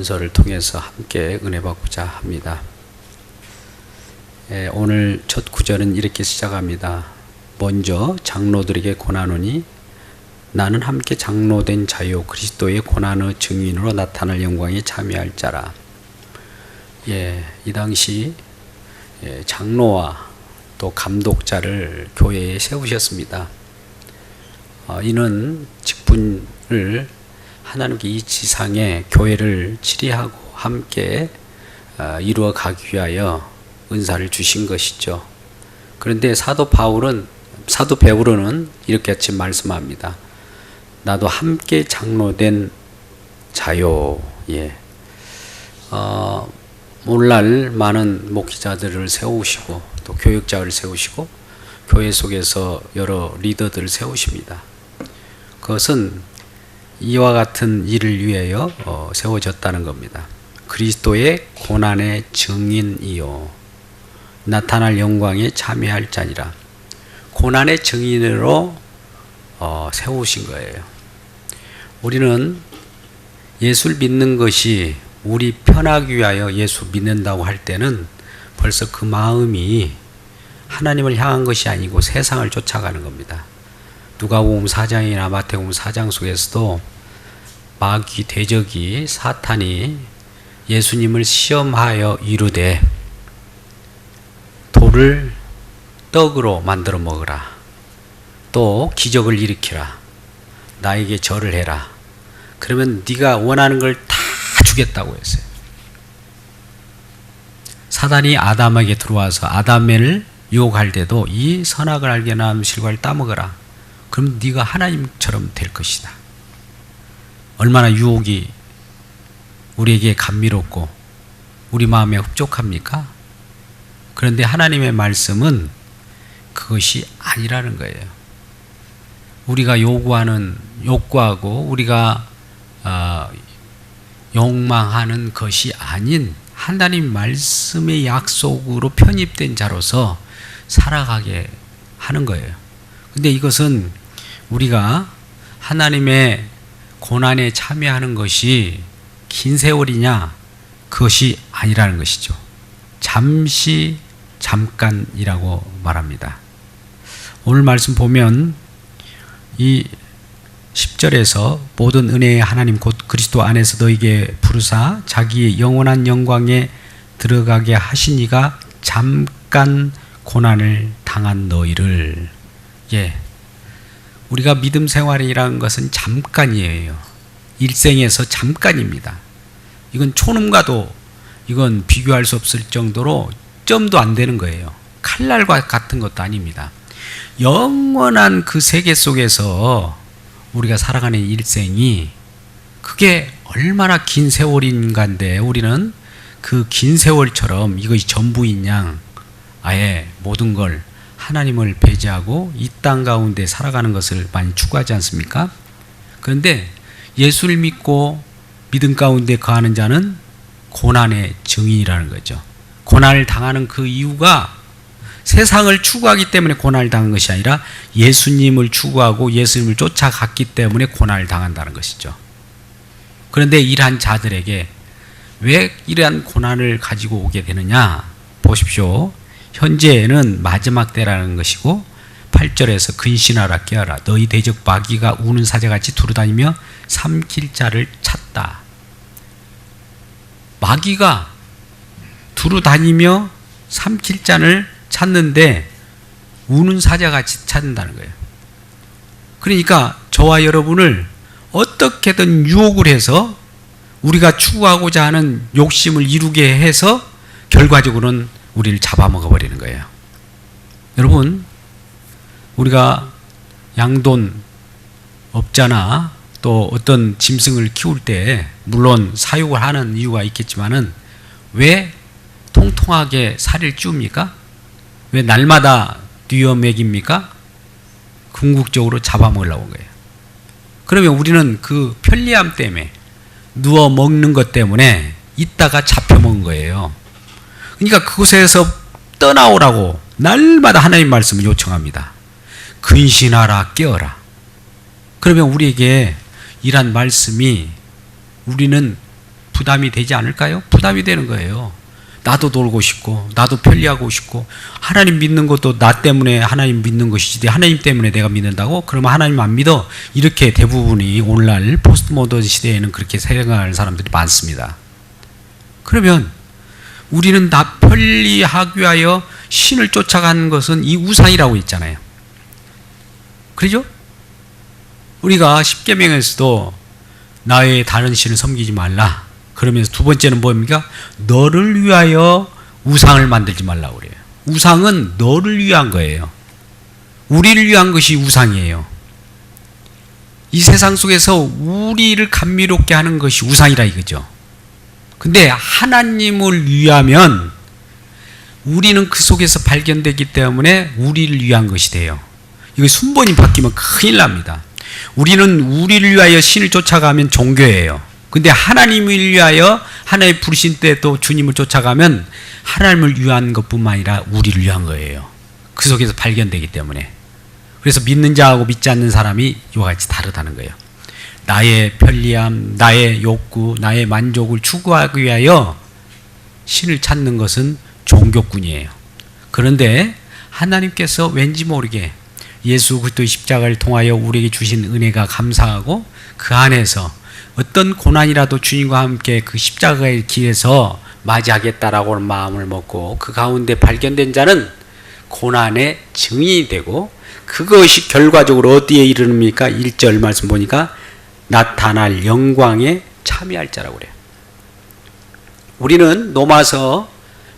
본서를 통해서 함께 은혜 받고자 합니다. 오늘 첫 구절은 이렇게 시작합니다. 먼저 장로들에게 고난하노니 나는 함께 장로된 자요 그리스도의 고난의 증인으로 나타날 영광에 참여할 자라. 이 당시 장로와 또 감독자를 교회에 세우셨습니다. 이는 직분을 하나님께 이 지상에 교회를 치리하고 함께 이루어 가기 위하여 은사를 주신 것이죠. 그런데 사도 베드로는 이렇게 말씀합니다. 나도 함께 장로된 자요. 오늘날 많은 목회자들을 세우시고 또 교육자를 세우시고 교회 속에서 여러 리더들을 세우십니다. 그것은 이와 같은 일을 위하여 세워졌다는 겁니다. 그리스도의 고난의 증인이요 나타날 영광에 참여할 자니라. 고난의 증인으로 세우신 거예요. 우리는 예수를 믿는 것이 우리 편하기 위하여 예수 믿는다고 할 때는 벌써 그 마음이 하나님을 향한 것이 아니고 세상을 쫓아가는 겁니다. 누가복음 4장이나 마태복음 4장 속에서도 마귀 대적이 사탄이 예수님을 시험하여 이르되 돌을 떡으로 만들어 먹으라. 또 기적을 일으키라. 나에게 절을 해라. 그러면 네가 원하는 걸 다 주겠다고 했어요. 사단이 아담에게 들어와서 아담을 유혹할 때도 이 선악을 알게 하는 음식을 따먹어라. 그럼 네가 하나님처럼 될 것이다. 얼마나 유혹이 우리에게 감미롭고 우리 마음에 흡족합니까? 그런데 하나님의 말씀은 그것이 아니라는 거예요. 우리가 욕구하고 우리가 욕망하는 것이 아닌 하나님 말씀의 약속으로 편입된 자로서 살아가게 하는 거예요. 근데 이것은 우리가 하나님의 고난에 참여하는 것이 긴 세월이냐? 그것이 아니라는 것이죠. 잠깐이라고 말합니다. 오늘 말씀 보면 이 10절에서 모든 은혜의 하나님 곧 그리스도 안에서 너에게 부르사 자기의 영원한 영광에 들어가게 하시니가 잠깐 고난을 당한 너희를. 우리가 믿음 생활이라는 것은 잠깐이에요. 일생에서 잠깐입니다. 이건 초놈과도 이건 비교할 수 없을 정도로 점도 안 되는 거예요. 칼날과 같은 것도 아닙니다. 영원한 그 세계 속에서 우리가 살아가는 일생이 그게 얼마나 긴 세월인가인데 우리는 그 긴 세월처럼 이것이 전부인 양 아예 모든 걸 하나님을 배제하고 이 땅 가운데 살아가는 것을 많이 추구하지 않습니까? 그런데 예수를 믿고 믿음 가운데 거하는 자는 고난의 증인이라는 거죠. 고난을 당하는 그 이유가 세상을 추구하기 때문에 고난을 당한 것이 아니라 예수님을 추구하고 예수님을 쫓아갔기 때문에 고난을 당한다는 것이죠. 그런데 이러한 자들에게 왜 이러한 고난을 가지고 오게 되느냐? 보십시오. 현재는 마지막 때라는 것이고 8절에서 근신하라 깨어라. 너희 대적 마귀가 우는 사자같이 두루다니며 삼킬 자를 찾다. 마귀가 두루다니며 삼킬 자를 찾는데 우는 사자같이 찾는다는 거예요. 그러니까 저와 여러분을 어떻게든 유혹을 해서 우리가 추구하고자 하는 욕심을 이루게 해서 결과적으로는 우리를 잡아먹어버리는 거예요. 여러분, 우리가 양돈 업자나 또 어떤 짐승을 키울 때 물론 사육을 하는 이유가 있겠지만은 왜 통통하게 살을 찌웁니까? 왜 날마다 뛰어 먹입니까? 궁극적으로 잡아먹으려고 한 거예요. 그러면 우리는 그 편리함 때문에 누워 먹는 것 때문에 있다가 잡혀먹은 거예요. 그러니까 그곳에서 떠나오라고 날마다 하나님 말씀을 요청합니다. 근신하라 깨어라. 그러면 우리에게 이란 말씀이 우리는 부담이 되지 않을까요? 부담이 되는 거예요. 나도 놀고 싶고 나도 편리하고 싶고 하나님 믿는 것도 나 때문에 하나님 믿는 것이지 하나님 때문에 내가 믿는다고? 그러면 하나님 안 믿어? 이렇게 대부분이 오늘날 포스트 모던 시대에는 그렇게 생각하는 사람들이 많습니다. 그러면 우리는 나 편리하기 위하여 신을 쫓아가는 것은 이 우상이라고 했잖아요. 그렇죠? 우리가 십계명에서도 나의 다른 신을 섬기지 말라. 그러면서 두 번째는 뭡니까? 너를 위하여 우상을 만들지 말라고 그래요. 우상은 너를 위한 거예요. 우리를 위한 것이 우상이에요. 이 세상 속에서 우리를 감미롭게 하는 것이 우상이라 이거죠. 근데 하나님을 위하면 우리는 그 속에서 발견되기 때문에 우리를 위한 것이 돼요. 이거 순번이 바뀌면 큰일 납니다. 우리는 우리를 위하여 신을 쫓아가면 종교예요. 근데 하나님을 위하여 하나님 부르신 때 또 주님을 쫓아가면 하나님을 위한 것뿐만 아니라 우리를 위한 거예요. 그 속에서 발견되기 때문에. 그래서 믿는 자하고 믿지 않는 사람이 이와 같이 다르다는 거예요. 나의 편리함, 나의 욕구, 나의 만족을 추구하기 위하여 신을 찾는 것은 종교꾼이에요. 그런데 하나님께서 왠지 모르게 예수 그리스도의 십자가를 통하여 우리에게 주신 은혜가 감사하고 그 안에서 어떤 고난이라도 주님과 함께 그 십자가의 길에서 맞이하겠다라고 하는 마음을 먹고 그 가운데 발견된 자는 고난의 증인이 되고 그것이 결과적으로 어디에 이르릅니까? 1절 말씀 보니까 나타날 영광에 참여할 자라고 그래요. 우리는 로마서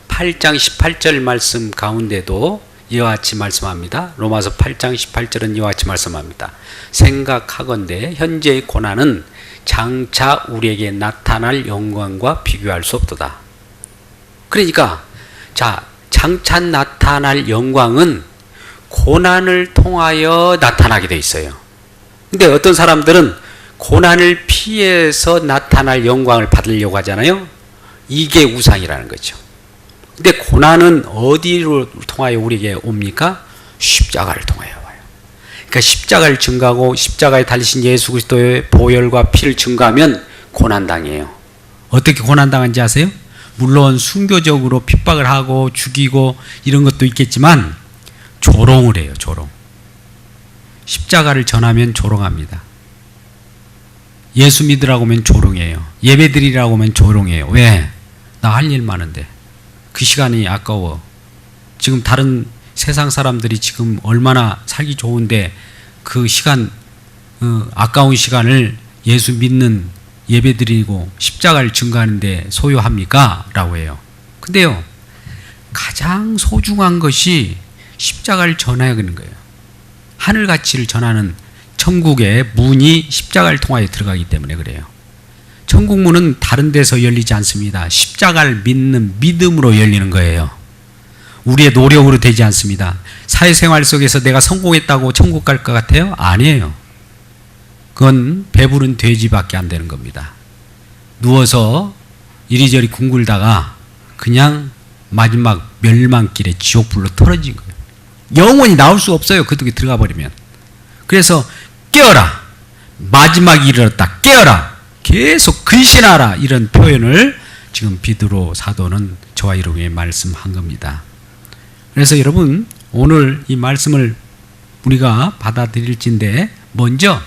8장 18절 말씀 가운데도 이와 같이 말씀합니다. 로마서 8장 18절은 이와 같이 말씀합니다. 생각하건대 현재의 고난은 장차 우리에게 나타날 영광과 비교할 수 없도다. 그러니까 자, 장차 나타날 영광은 고난을 통하여 나타나게 돼 있어요. 근데 어떤 사람들은 고난을 피해서 나타날 영광을 받으려고 하잖아요. 이게 우상이라는 거죠. 근데 고난은 어디로 통하여 우리에게 옵니까? 십자가를 통하여 와요. 그러니까 십자가를 증거하고 십자가에 달리신 예수 그리스도의 보혈과 피를 증거하면 고난당해요. 어떻게 고난당한지 아세요? 물론 순교적으로 핍박을 하고 죽이고 이런 것도 있겠지만 조롱을 해요. 조롱. 십자가를 전하면 조롱합니다. 예수 믿으라고 하면 조롱해요. 예배 드리라고 하면 조롱해요. 왜? 나 할 일 많은데. 그 시간이 아까워. 지금 다른 세상 사람들이 지금 얼마나 살기 좋은데 그 시간, 아까운 시간을 예수 믿는 예배 드리고 십자가를 증거하는데 소요합니까? 라고 해요. 근데요, 가장 소중한 것이 십자가를 전하는 거예요. 하늘 가치를 전하는 천국의 문이 십자가를 통하여 들어가기 때문에 그래요. 천국 문은 다른 데서 열리지 않습니다. 십자가를 믿는 믿음으로 열리는 거예요. 우리의 노력으로 되지 않습니다. 사회생활 속에서 내가 성공했다고 천국 갈 것 같아요? 아니에요. 그건 배부른 돼지밖에 안 되는 겁니다. 누워서 이리저리 뒹굴다가 그냥 마지막 멸망길에 지옥불로 떨어진 거예요. 영원히 나올 수 없어요. 그쪽에 들어가 버리면. 그래서 깨어라. 마지막이 이르렀다. 깨어라. 계속 근신하라. 이런 표현을 지금 베드로 사도는 저와 여러분에게 말씀한 겁니다. 그래서 여러분 오늘 이 말씀을 우리가 받아들일진데 먼저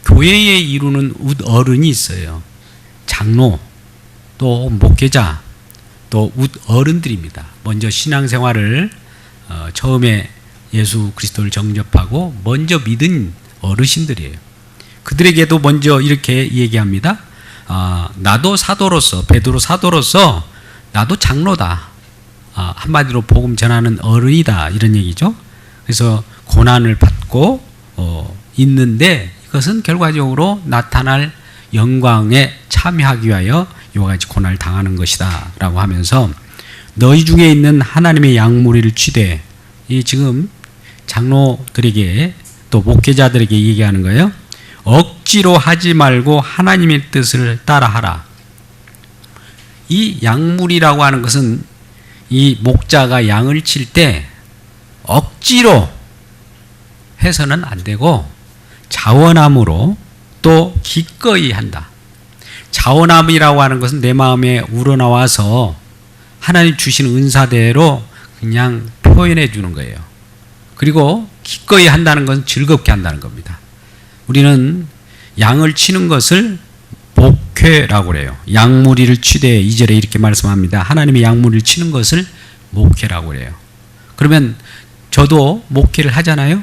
교회에 이루는 웃어른이 있어요. 장로, 또 목회자, 또 웃어른들입니다. 먼저 신앙생활을 처음에 예수 그리스도를 정접하고 먼저 믿은 어르신들이에요. 그들에게도 먼저 이렇게 얘기합니다. 나도 사도로서, 베드로 사도로서 나도 장로다. 한마디로 복음 전하는 어른이다. 이런 얘기죠. 그래서 고난을 받고 있는데 이것은 결과적으로 나타날 영광에 참여하기 위하여 이와 같이 고난을 당하는 것이다. 라고 하면서 너희 중에 있는 하나님의 양무리를 취대, 이 지금 장로들에게 또 목회자들에게 얘기하는 거예요. 억지로 하지 말고 하나님의 뜻을 따라하라. 이 양무리라고 하는 것은 이 목자가 양을 칠 때 억지로 해서는 안 되고 자원함으로 또 기꺼이 한다. 자원함이라고 하는 것은 내 마음에 우러나와서 하나님 주신 은사대로 그냥 표현해 주는 거예요. 그리고 기꺼이 한다는 것은 즐겁게 한다는 겁니다. 우리는 양을 치는 것을 목회라고 그래요. 양무리를 치되 2절에 이렇게 말씀합니다. 하나님의 양무리를 치는 것을 목회라고 그래요. 그러면 저도 목회를 하잖아요.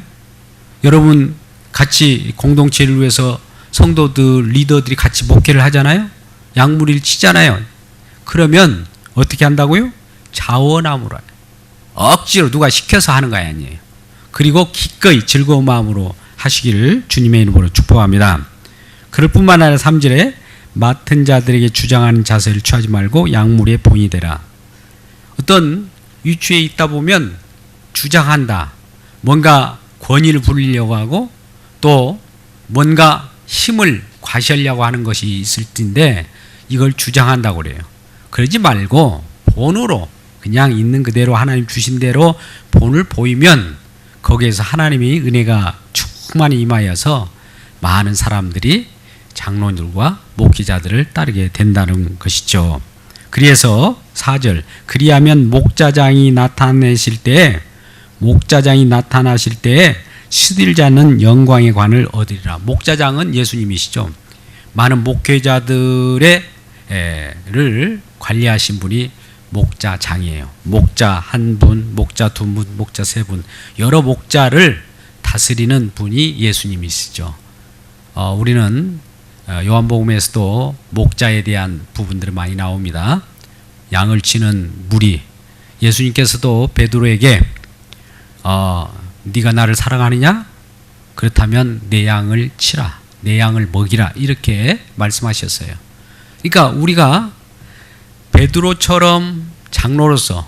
여러분 같이 공동체를 위해서 성도들, 리더들이 같이 목회를 하잖아요. 양무리를 치잖아요. 그러면 어떻게 한다고요? 자원함으로. 억지로 누가 시켜서 하는 거 아니에요. 그리고 기꺼이 즐거운 마음으로 하시기를 주님의 이름으로 축복합니다. 그럴 뿐만 아니라 3절에 맡은 자들에게 주장하는 자세를 취하지 말고 양무리의 본이 되라. 어떤 위치에 있다 보면 주장한다. 뭔가 권위를 부리려고 하고 또 뭔가 힘을 과시하려고 하는 것이 있을 텐데 이걸 주장한다고 그래요. 그러지 말고 본으로 그냥 있는 그대로 하나님 주신 대로 본을 보이면 거기에서 하나님이 은혜가 충만히 임하여서 많은 사람들이 장로들과 목회자들을 따르게 된다는 것이죠. 그래서 4절 그리하면 목자장이 나타나실 때에 시들지 않는 영광의 관을 얻으리라. 목자장은 예수님이시죠. 많은 목회자들을 관리하신 분이 목자장이에요. 목자 한 분, 목자 두 분, 목자 세 분, 여러 목자를 다스리는 분이 예수님이시죠. 우리는 요한복음에서도 목자에 대한 부분들이 많이 나옵니다. 양을 치는 무리. 예수님께서도 베드로에게 네가 나를 사랑하느냐? 그렇다면 내 양을 치라. 내 양을 먹이라. 이렇게 말씀하셨어요. 그러니까 우리가 베드로처럼 장로로서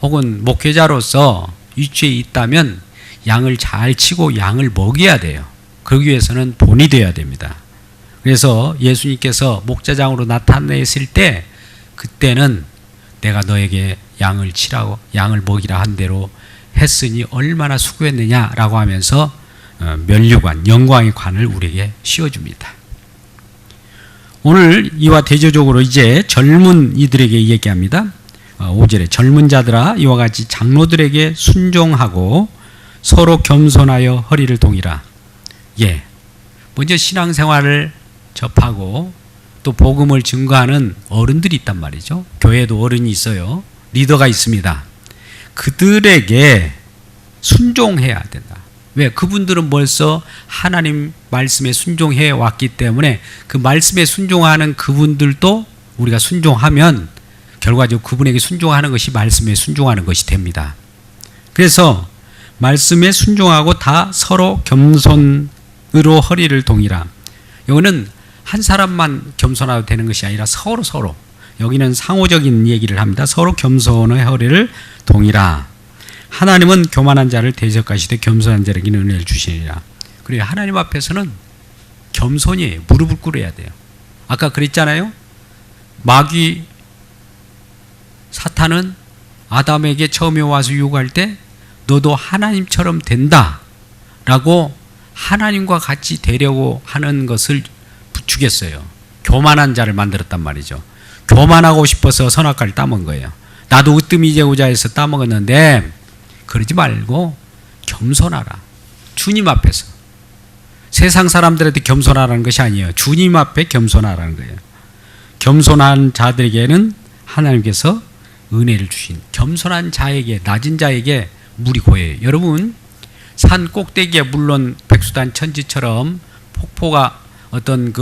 혹은 목회자로서 위치에 있다면 양을 잘 치고 양을 먹여야 돼요. 그러기 위해서는 본이 되어야 됩니다. 그래서 예수님께서 목자장으로 나타내실 때 그때는 내가 너에게 양을 치라고 양을 먹이라 한 대로 했으니 얼마나 수고했느냐라고 하면서 면류관, 영광의 관을 우리에게 씌워줍니다. 오늘 이와 대조적으로 이제 젊은 이들에게 얘기합니다. 5절에 젊은 자들아 이와 같이 장로들에게 순종하고 서로 겸손하여 허리를 동이라. 먼저 신앙생활을 접하고 또 복음을 증거하는 어른들이 있단 말이죠. 교회에도 어른이 있어요. 리더가 있습니다. 그들에게 순종해야 된다. 왜? 그분들은 벌써 하나님 말씀에 순종해 왔기 때문에 그 말씀에 순종하는 그분들도 우리가 순종하면 결과적으로 그분에게 순종하는 것이 말씀에 순종하는 것이 됩니다. 그래서 말씀에 순종하고 다 서로 겸손으로 허리를 동이라. 이거는 한 사람만 겸손하도 되는 것이 아니라 서로 여기는 상호적인 얘기를 합니다. 서로 겸손의 허리를 동이라. 하나님은 교만한 자를 대적하시되 겸손한 자에게는 은혜를 주시리라. 그래요. 하나님 앞에서는 겸손이에요. 무릎을 꿇어야 돼요. 아까 그랬잖아요. 마귀 사탄은 아담에게 처음에 와서 유혹할 때 너도 하나님처럼 된다 라고 하나님과 같이 되려고 하는 것을 부추겼어요. 교만한 자를 만들었단 말이죠. 교만하고 싶어서 선악과를 따먹은 거예요. 나도 으뜸이 되고자 해서 따먹었는데 그러지 말고 겸손하라. 주님 앞에서. 세상 사람들한테 겸손하라는 것이 아니에요. 주님 앞에 겸손하라는 거예요. 겸손한 자들에게는 하나님께서 은혜를 주신, 겸손한 자에게, 낮은 자에게 물이 고여요. 여러분, 산 꼭대기에 물론 백수단 천지처럼 폭포가 어떤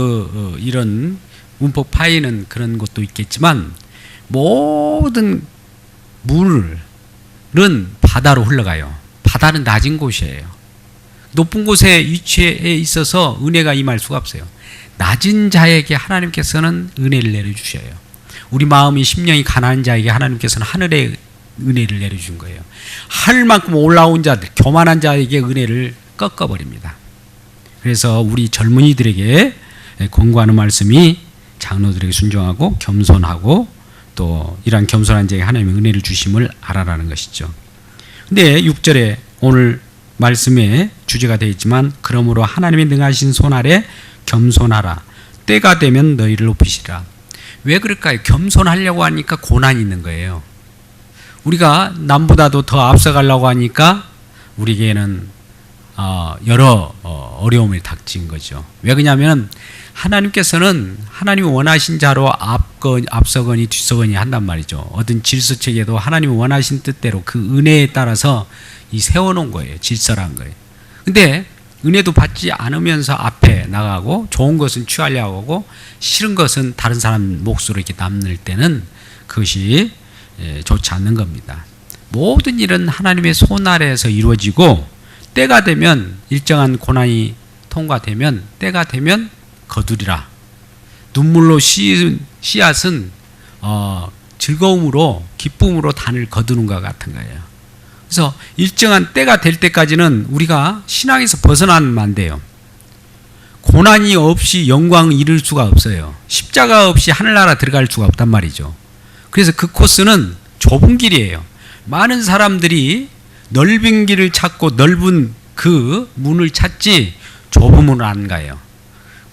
이런 움푹 파이는 그런 것도 있겠지만 모든 물은 바다로 흘러가요. 바다는 낮은 곳이에요. 높은 곳에 위치해 있어서 은혜가 임할 수가 없어요. 낮은 자에게 하나님께서는 은혜를 내려주셔요. 우리 마음이 심령이 가난한 자에게 하나님께서는 하늘의 은혜를 내려준 거예요. 하늘만큼 올라온 자들, 교만한 자에게 은혜를 꺾어버립니다. 그래서 우리 젊은이들에게 권고하는 말씀이 장로들에게 순종하고 겸손하고 또 이러한 겸손한 자에게 하나님의 은혜를 주심을 알아라는 것이죠. 근데 6절에 오늘 말씀의 주제가 되어 있지만 그러므로 하나님의 능하신 손 아래 겸손하라. 때가 되면 너희를 높이시라. 왜 그럴까요? 겸손하려고 하니까 고난이 있는 거예요. 우리가 남보다도 더 앞서가려고 하니까 우리에게는 여러 어려움이 닥친 거죠. 왜 그러냐면 하나님께서는 하나님이 원하신 자로 앞서거니 뒤서거니 한단 말이죠. 어떤 질서체계도 하나님이 원하신 뜻대로 그 은혜에 따라서 세워놓은 거예요. 질서란 거예요. 근데 은혜도 받지 않으면서 앞에 나가고 좋은 것은 취하려고 하고 싫은 것은 다른 사람 몫으로 이렇게 남을 때는 그것이 좋지 않는 겁니다. 모든 일은 하나님의 손 아래에서 이루어지고 때가 되면 일정한 고난이 통과되면 때가 되면 거두리라. 눈물로 씌운 씨앗은 즐거움으로 기쁨으로 단을 거두는 것 같은 거예요. 그래서 일정한 때가 될 때까지는 우리가 신앙에서 벗어나면 안 돼요. 고난이 없이 영광을 이룰 수가 없어요. 십자가 없이 하늘나라 들어갈 수가 없단 말이죠. 그래서 그 코스는 좁은 길이에요. 많은 사람들이 넓은 길을 찾고 넓은 그 문을 찾지 좁은 문을 안 가요.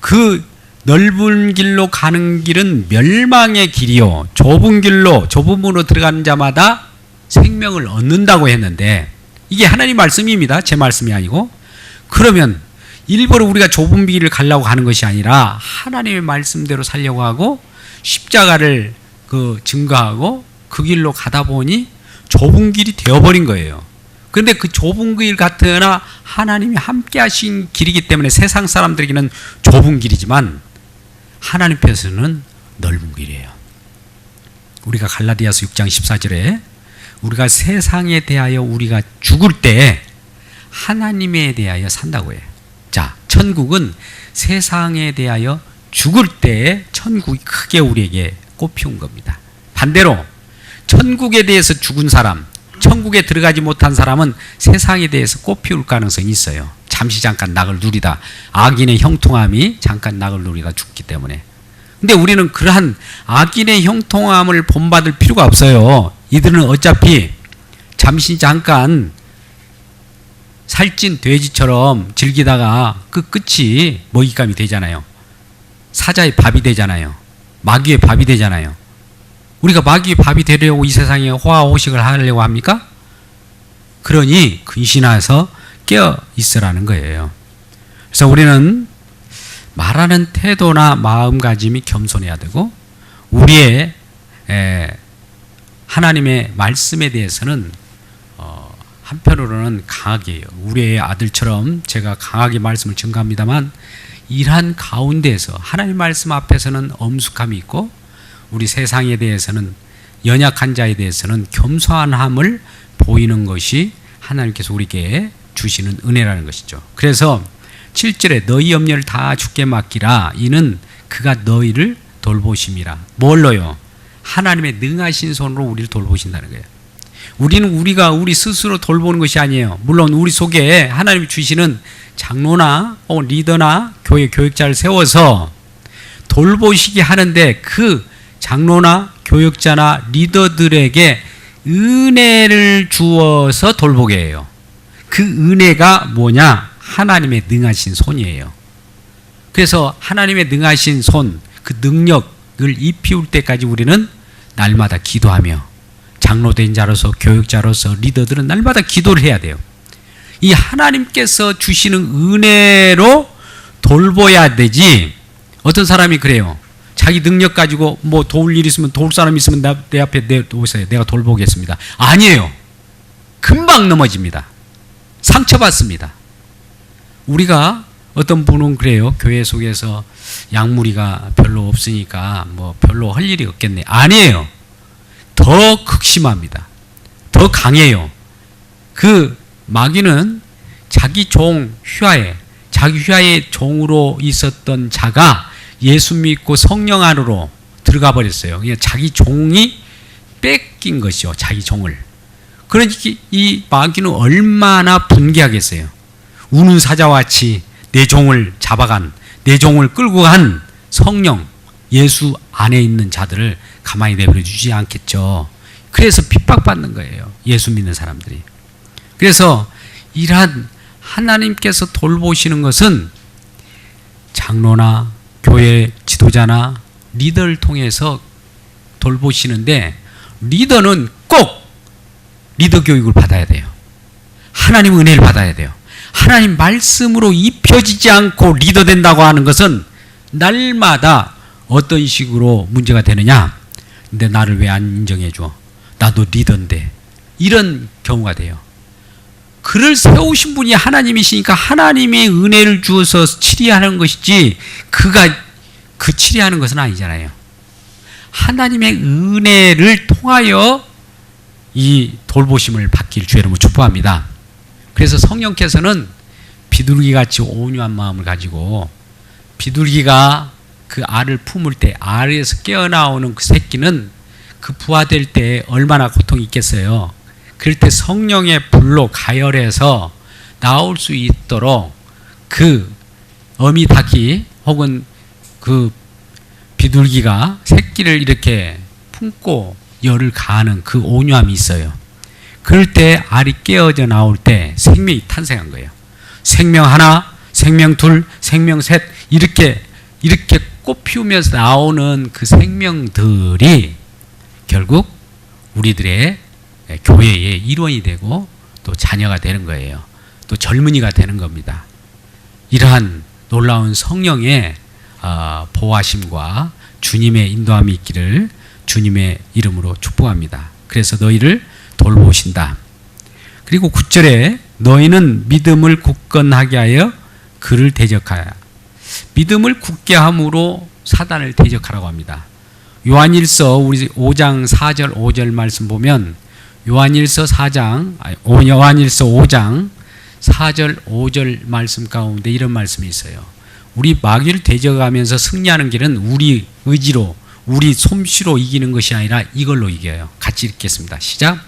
그 넓은 길로 가는 길은 멸망의 길이요. 좁은 길로 좁은 문으로 들어가는 자마다 생명을 얻는다고 했는데 이게 하나님 말씀입니다. 제 말씀이 아니고. 그러면 일부러 우리가 좁은 길을 가려고 하는 것이 아니라 하나님의 말씀대로 살려고 하고 십자가를 증거하고 그 길로 가다 보니 좁은 길이 되어버린 거예요. 그런데 그 좁은 길 같으나 하나님이 함께 하신 길이기 때문에 세상 사람들에게는 좁은 길이지만 하나님께서는 넓은 길이에요. 우리가 갈라디아서 6장 14절에 우리가 세상에 대하여 우리가 죽을 때 하나님에 대하여 산다고 해요. 자, 천국은 세상에 대하여 죽을 때 천국이 크게 우리에게 꽃피운 겁니다. 반대로 천국에 대해서 죽은 사람, 천국에 들어가지 못한 사람은 세상에 대해서 꽃피울 가능성이 있어요. 잠깐 낙을 누리다, 악인의 형통함이 잠깐 낙을 누리다 죽기 때문에. 근데 우리는 그러한 악인의 형통함을 본받을 필요가 없어요. 이들은 어차피 잠깐 살찐 돼지처럼 즐기다가 그 끝이 먹잇감이 되잖아요. 사자의 밥이 되잖아요. 마귀의 밥이 되잖아요. 우리가 마귀의 밥이 되려고 이 세상에 호화호식을 하려고 합니까? 그러니 근신해서 깨어 있으라는 거예요. 그래서 우리는 말하는 태도나 마음가짐이 겸손해야 되고 우리의 하나님의 말씀에 대해서는 한편으로는 강하게 해요. 우리의 아들처럼 제가 강하게 말씀을 증거합니다만 이러한 가운데에서 하나님 말씀 앞에서는 엄숙함이 있고 우리 세상에 대해서는 연약한 자에 대해서는 겸손함을 보이는 것이 하나님께서 우리에게 주시는 은혜라는 것이죠. 그래서 7절에 너희 염려를 다 주께 맡기라. 이는 그가 너희를 돌보심이라. 뭘로요? 하나님의 능하신 손으로 우리를 돌보신다는 거예요. 우리는 우리가 우리 스스로 돌보는 것이 아니에요. 물론 우리 속에 하나님이 주시는 장로나 리더나 교회 교육자를 세워서 돌보시게 하는데 그 장로나 교육자나 리더들에게 은혜를 주어서 돌보게 해요. 그 은혜가 뭐냐? 하나님의 능하신 손이에요. 그래서 하나님의 능하신 손, 그 능력을 입히울 때까지 우리는 날마다 기도하며 장로된 자로서 교육자로서 리더들은 날마다 기도를 해야 돼요. 이 하나님께서 주시는 은혜로 돌봐야 되지. 어떤 사람이 그래요. 자기 능력 가지고 뭐 도울 일 있으면 도울 사람 있으면 내 앞에 오세요. 내가 돌보겠습니다. 아니에요. 금방 넘어집니다. 상처받습니다. 우리가 어떤 분은 그래요. 교회 속에서 약물이가 별로 없으니까 뭐 별로 할 일이 없겠네. 아니에요. 더 극심합니다. 더 강해요. 그 마귀는 자기 종 휘하에, 자기 휘하의 종으로 있었던 자가 예수 믿고 성령 안으로 들어가 버렸어요. 그냥 자기 종이 뺏긴 것이요. 자기 종을. 그러니까 이 마귀는 얼마나 분개하겠어요. 우는 사자와 같이 내 종을 잡아간, 내 종을 끌고 간 성령, 예수 안에 있는 자들을 가만히 내버려 주지 않겠죠. 그래서 핍박받는 거예요. 예수 믿는 사람들이. 그래서 이러한 하나님께서 돌보시는 것은 장로나 교회 지도자나 리더를 통해서 돌보시는데, 리더는 꼭 리더 교육을 받아야 돼요. 하나님 은혜를 받아야 돼요. 하나님 말씀으로 입혀지지 않고 리더 된다고 하는 것은 날마다 어떤 식으로 문제가 되느냐? 근데 나를 왜 안 인정해 줘? 나도 리더인데. 이런 경우가 돼요. 그를 세우신 분이 하나님이시니까 하나님의 은혜를 주어서 치리하는 것이지, 그가 그 치리하는 것은 아니잖아요. 하나님의 은혜를 통하여 이 돌보심을 받길 주의 이름으로 축복합니다. 그래서 성령께서는 비둘기같이 온유한 마음을 가지고, 비둘기가 그 알을 품을 때 알에서 깨어나오는 그 새끼는 그 부화될 때 얼마나 고통이 있겠어요. 그럴 때 성령의 불로 가열해서 나올 수 있도록 그 어미 닭이 혹은 그 비둘기가 새끼를 이렇게 품고 열을 가하는 그 온유함이 있어요. 그럴 때 알이 깨어져 나올 때 생명이 탄생한 거예요. 생명 하나, 생명 둘, 생명 셋, 이렇게 꽃 피우면서 나오는 그 생명들이 결국 우리들의 교회의 일원이 되고 또 자녀가 되는 거예요. 또 젊은이가 되는 겁니다. 이러한 놀라운 성령의 보호하심과 주님의 인도함이 있기를 주님의 이름으로 축복합니다. 그래서 너희를 돌보신다. 그리고 9절에 너희는 믿음을 굳건하게 하여 그를 대적하여. 믿음을 굳게 함으로 사단을 대적하라고 합니다. 요한일서 우리 5장 4절 5절 말씀 보면 요한일서 5장 4절 5절 말씀 가운데 이런 말씀이 있어요. 우리 마귀를 대적하면서 승리하는 길은 우리 의지로, 우리 솜씨로 이기는 것이 아니라 이걸로 이겨요. 같이 읽겠습니다. 시작.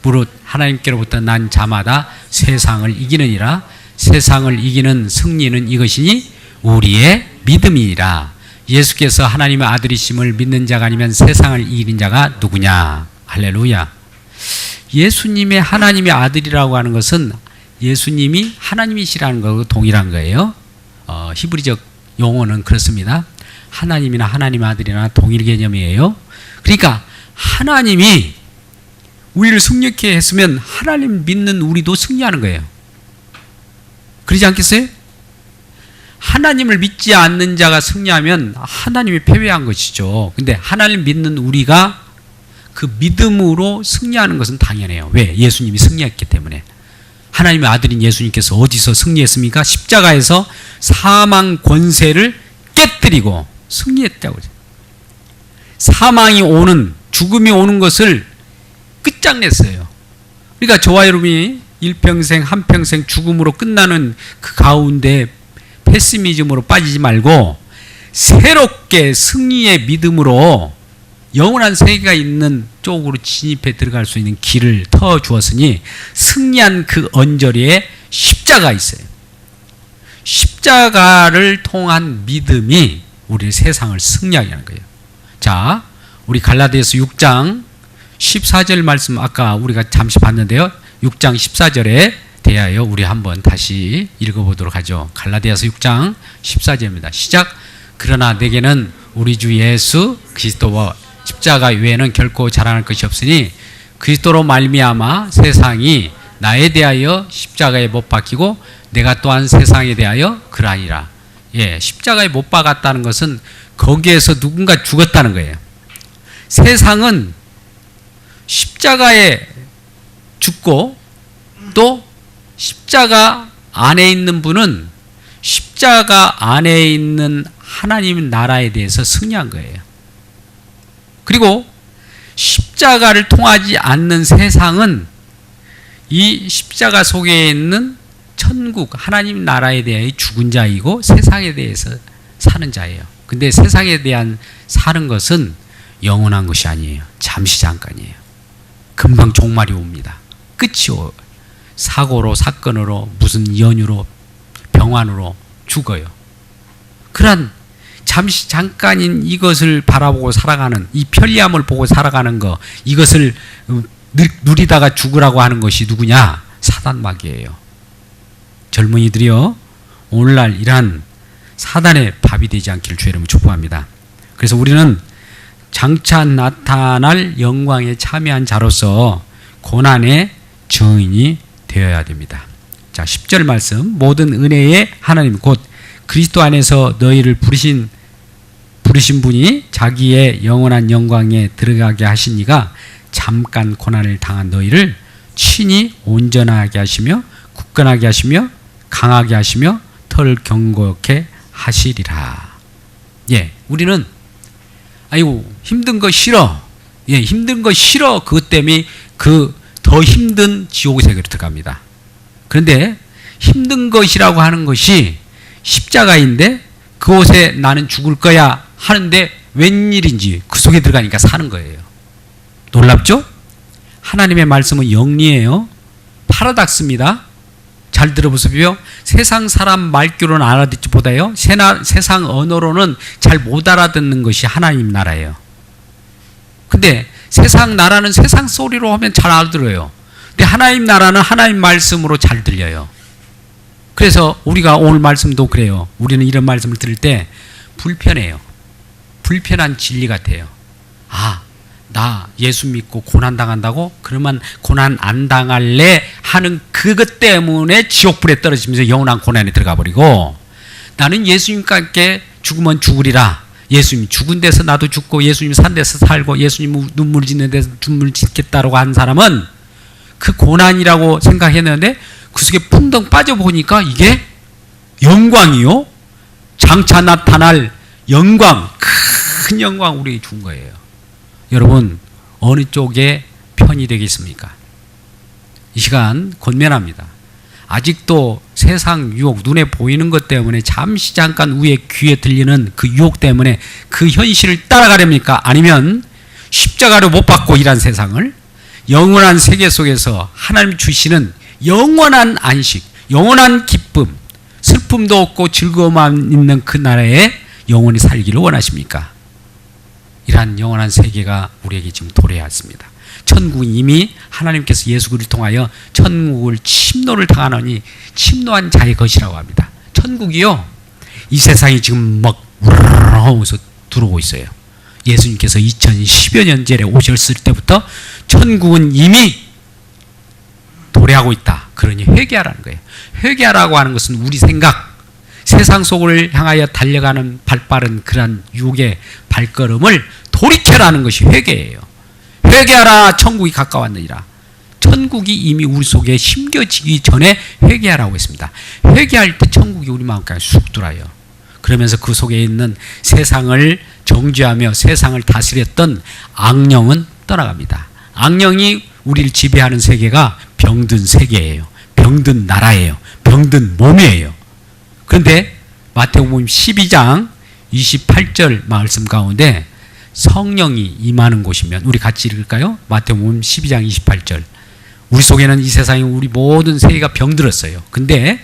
무릇 하나님께로부터 난 자마다 세상을 이기느니라. 세상을 이기는 승리는 이것이니 우리의 믿음이니라. 예수께서 하나님의 아들이심을 믿는 자가 아니면 세상을 이기는 자가 누구냐. 할렐루야. 예수님의 하나님의 아들이라고 하는 것은 예수님이 하나님이시라는 거하고 동일한 거예요. 히브리적 용어는 그렇습니다. 하나님이나 하나님의 아들이나 동일 개념이에요. 그러니까 하나님이 우리를 승리케 했으면 하나님 믿는 우리도 승리하는 거예요. 그러지 않겠어요? 하나님을 믿지 않는 자가 승리하면 하나님이 패배한 것이죠. 근데 하나님 믿는 우리가 그 믿음으로 승리하는 것은 당연해요. 왜? 예수님이 승리했기 때문에. 하나님의 아들인 예수님께서 어디서 승리했습니까? 십자가에서 사망 권세를 깨뜨리고 승리했다고. 사망이 오는, 죽음이 오는 것을 끝장냈어요. 그러니까 저와 여러분이 일평생 한평생 죽음으로 끝나는 그 가운데 패시미즘으로 빠지지 말고 새롭게 승리의 믿음으로 영원한 세계가 있는 쪽으로 진입해 들어갈 수 있는 길을 터 주었으니 승리한 그 언저리에 십자가 있어요. 십자가를 통한 믿음이 우리 세상을 승리하게 하는 거예요. 자, 우리 갈라디아서 6장 14절 말씀 아까 우리가 잠시 봤는데요. 6장 14절에 대하여 우리 한번 다시 읽어보도록 하죠. 갈라디아서 6장 14절입니다. 시작. 그러나 내게는 우리 주 예수 그리스도와 십자가 외에는 결코 자랑할 것이 없으니 그리스도로 말미암아 세상이 나에 대하여 십자가에 못 박히고 내가 또한 세상에 대하여 그러하니라. 예, 십자가에 못 박았다는 것은 거기에서 누군가 죽었다는 거예요. 세상은 십자가에 죽고 또 십자가 안에 있는 분은 십자가 안에 있는 하나님 나라에 대해서 승리한 거예요. 그리고 십자가를 통하지 않는 세상은 이 십자가 속에 있는 천국 하나님 나라에 대해 죽은 자이고 세상에 대해서 사는 자예요. 근데 세상에 대한 사는 것은 영원한 것이 아니에요. 잠시 잠깐이에요. 금방 종말이 옵니다. 끝이 오요. 사고로 사건으로 무슨 연유로 병환으로 죽어요. 그런 잠시 잠깐인 이것을 바라보고 살아가는 이 편리함을 보고 살아가는 거, 이것을 누리다가 죽으라고 하는 것이 누구냐? 사단 마귀예요. 젊은이들이요, 오늘날 이러한 사단의 밥이 되지 않기를 주의 이름으로 축복합니다. 그래서 우리는 장차 나타날 영광에 참여한 자로서 고난의 증인이 되어야 됩니다. 자, 10절 말씀. 모든 은혜의 하나님 곧 그리스도 안에서 너희를 부르신 분이 자기의 영원한 영광에 들어가게 하신 이가 잠깐 고난을 당한 너희를 친히 온전하게 하시며 굳건하게 하시며 강하게 하시며 덜 경고케 하시리라. 예, 우리는 아이고 힘든 거 싫어. 예, 힘든 거 싫어. 그것 때문에 그 더 힘든 지옥의 세계로 들어갑니다. 그런데 힘든 것이라고 하는 것이 십자가인데 그곳에 나는 죽을 거야 하는데 웬일인지 그 속에 들어가니까 사는 거예요. 놀랍죠? 하나님의 말씀은 영리해요. 파라닥스입니다. 잘 들어보세요. 세상 사람 말귀로는 알아듣지 못해요. 세상 언어로는 잘 못 알아듣는 것이 하나님 나라예요. 근데 세상 나라는 세상 소리로 하면 잘 알아들어요. 근데 하나님 나라는 하나님 말씀으로 잘 들려요. 그래서 우리가 오늘 말씀도 그래요. 우리는 이런 말씀을 들을 때 불편해요. 불편한 진리 같아요. 아, 나 예수 믿고 고난 당한다고? 그러면 고난 안 당할래? 하는 그것 때문에 지옥불에 떨어지면서 영원한 고난에 들어가 버리고, 나는 예수님과 함께 죽으면 죽으리라. 예수님 죽은 데서 나도 죽고 예수님 산 데서 살고 예수님 눈물 짓는 데서 눈물 짓겠다라고 한 사람은 그 고난이라고 생각했는데 그 속에 풍덩 빠져보니까 이게 영광이요. 장차 나타날 영광, 큰 영광 우리에게 준 거예요. 여러분 어느 쪽에 편이 되겠습니까? 이 시간 권면합니다. 아직도 세상 유혹, 눈에 보이는 것 때문에 잠시 잠깐 위에 귀에 들리는 그 유혹 때문에 그 현실을 따라가렵니까? 아니면 십자가로 못 박고 일한 세상을 영원한 세계 속에서 하나님 주시는 영원한 안식, 영원한 기쁨, 슬픔도 없고 즐거움만 있는 그 나라에 영원히 살기를 원하십니까? 이러한 영원한 세계가 우리에게 지금 도래해 왔습니다. 천국은 이미 하나님께서 예수 그리스도를 통하여 천국을 침노를 당하노니 침노한 자의 것이라고 합니다. 천국이요, 이 세상이 지금 막 우르르르면서 들어오고 있어요. 예수님께서 2010여 년 전에 오셨을 때부터 천국은 이미 도래하고 있다. 그러니 회개하라는 거예요. 회개하라고 하는 것은 우리 생각, 세상 속을 향하여 달려가는 발빠른 그러한 유혹의 발걸음을 돌이켜라는 것이 회개예요. 회개하라, 천국이 가까웠느니라. 천국이 이미 우리 속에 심겨지기 전에 회개하라고 했습니다. 회개할 때 천국이 우리 마음까지 쑥 들어와요. 그러면서 그 속에 있는 세상을 정죄하며 세상을 다스렸던 악령은 떠나갑니다. 악령이 우리를 지배하는 세계가 병든 세계예요. 병든 나라예요. 병든 몸이에요. 그런데 마태복음 12장 28절 말씀 가운데 성령이 임하는 곳이면, 우리 같이 읽을까요? 마태복음 12장 28절. 우리 속에는 이 세상에 우리 모든 세계가 병들었어요. 근데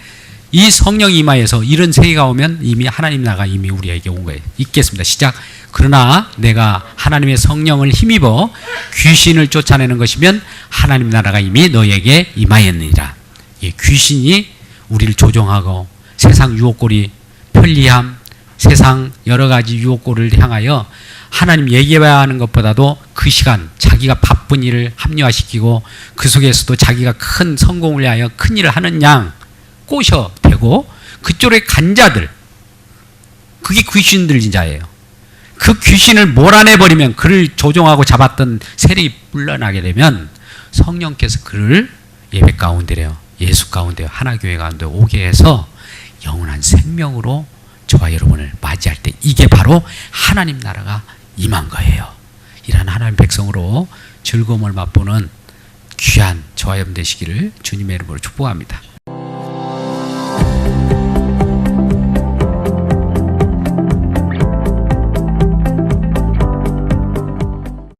이 성령이 임하여서 이런 세계가 오면 이미 하나님 나라가 이미 우리에게 온 거예요. 읽겠습니다. 시작. 그러나 내가 하나님의 성령을 힘입어 귀신을 쫓아내는 것이면 하나님 나라가 이미 너에게 임하였느니라. 예, 귀신이 우리를 조종하고 세상 유혹고리, 편리함, 세상 여러 가지 유혹고리를 향하여 하나님 얘기해야 하는 것보다도 그 시간 자기가 바쁜 일을 합리화시키고 그 속에서도 자기가 큰 성공을 위하여 큰 일을 하는 양 꼬셔대고 그쪽에 간 자들, 그게 귀신 들린 자예요. 그 귀신을 몰아내버리면, 그를 조종하고 잡았던 세력이 물러나게 되면 성령께서 그를 예배 가운데래요, 예수 가운데요, 하나교회 가운데 오게 해서 영원한 생명으로 저와 여러분을 맞이할 때 이게 바로 하나님 나라가 임한 거예요. 이러한 하나님 백성으로 즐거움을 맛보는 귀한 저와 여러분 되시기를 주님의 이름으로 축복합니다.